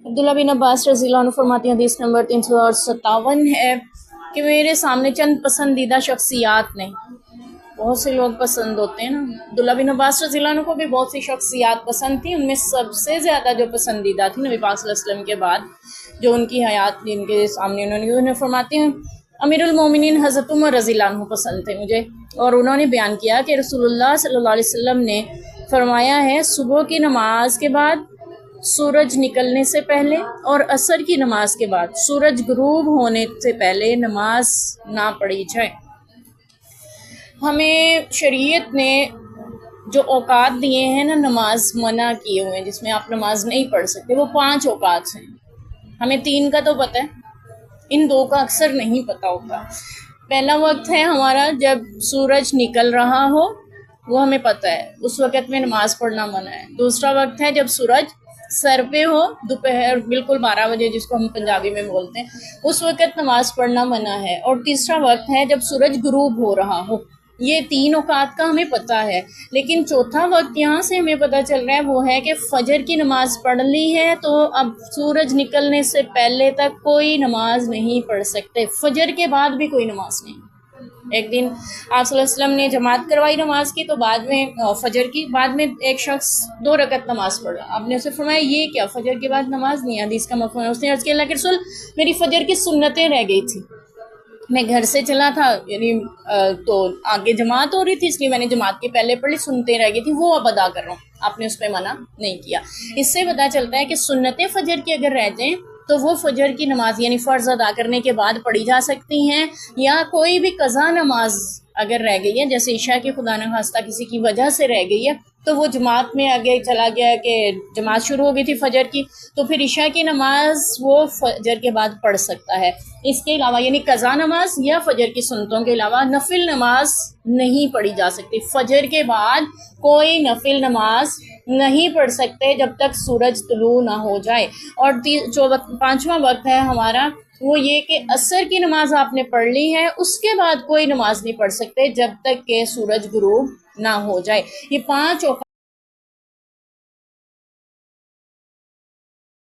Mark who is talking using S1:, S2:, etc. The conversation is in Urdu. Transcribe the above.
S1: عبداللہ بن عباس رضی اللہ عنہ فرماتے ہیں، حدیث نمبر 357 ہے کہ میرے سامنے چند پسندیدہ شخصیات نے، بہت سے لوگ پسند ہوتے ہیں نا، عبداللہ بن عباس رضی اللہ عنہ کو بھی بہت سی شخصیات پسند تھیں، ان میں سب سے زیادہ جو پسندیدہ تھی نبی پاک صلی اللہ علیہ وسلم کے بعد جو ان کی حیات جن کے سامنے انہوں نے فرماتے ہیں امیر المومنین حضرت عمر رضی اللہ عنہ پسند تھے مجھے، اور انہوں نے بیان کیا کہ رسول اللہ صلی اللہ علیہ وسلم نے فرمایا ہے صبح کی نماز کے بعد سورج نکلنے سے پہلے اور عصر کی نماز کے بعد سورج غروب ہونے سے پہلے نماز نہ پڑھی جائے۔ ہمیں شریعت نے جو اوقات دیے ہیں نا نماز منع کیے ہوئے ہیں جس میں آپ نماز نہیں پڑھ سکتے، وہ 5 اوقات ہیں۔ ہمیں 3 کا تو پتہ ہے، ان 2 کا اکثر نہیں پتہ ہوتا۔ پہلا وقت ہے ہمارا جب سورج نکل رہا ہو، وہ ہمیں پتہ ہے، اس وقت میں نماز پڑھنا منع ہے۔ دوسرا وقت ہے جب سورج سر پہ ہو، دوپہر بالکل 12 بجے جس کو ہم پنجابی میں بولتے ہیں، اس وقت نماز پڑھنا منع ہے۔ اور تیسرا وقت ہے جب سورج غروب ہو رہا ہو۔ یہ 3 اوقات کا ہمیں پتہ ہے، لیکن چوتھا وقت یہاں سے ہمیں پتہ چل رہا ہے وہ ہے کہ فجر کی نماز پڑھ لی ہے تو اب سورج نکلنے سے پہلے تک کوئی نماز نہیں پڑھ سکتے، فجر کے بعد بھی کوئی نماز نہیں۔ ایک دن آپ صلی اللہ علیہ وسلم نے جماعت کروائی نماز کی، تو بعد میں فجر کی بعد میں ایک شخص 2 رکعت نماز پڑھا، آپ نے اسے فرمایا یہ کیا، فجر کے بعد نماز نہیں؟ حدیث کا مفہوم ہے، اس نے عرض کیا اللہ کے رسول میری فجر کی سنتیں رہ گئی تھی، میں گھر سے چلا تھا، یعنی تو آگے جماعت ہو رہی تھی اس لیے میں نے جماعت کے پہلے پڑھ لی، سنتیں رہ گئی تھی وہ اب ادا کر رہا ہوں۔ آپ نے اس پہ منع نہیں کیا۔ اس سے پتہ چلتا ہے کہ سنتیں فجر کی اگر رہ جائیں تو وہ فجر کی نماز یعنی فرض ادا کرنے کے بعد پڑھی جا سکتی ہیں، یا کوئی بھی قضا نماز اگر رہ گئی ہے جیسے عشاء کی خدا نخواستہ کسی کی وجہ سے رہ گئی ہے تو وہ جماعت میں آگے چلا گیا ہے کہ جماعت شروع ہو گئی تھی فجر کی، تو پھر عشاء کی نماز وہ فجر کے بعد پڑھ سکتا ہے۔ اس کے علاوہ یعنی قضا نماز یا فجر کی سنتوں کے علاوہ نفل نماز نہیں پڑھی جا سکتی۔ فجر کے بعد کوئی نفل نماز نہیں پڑھ سکتے جب تک سورج طلوع نہ ہو جائے۔ اور 5واں وقت ہے ہمارا وہ یہ کہ عصر کی نماز آپ نے پڑھ لی ہے، اس کے بعد کوئی نماز نہیں پڑھ سکتے جب تک کہ سورج غروب نہ ہو جائے۔ یہ 5 اوقات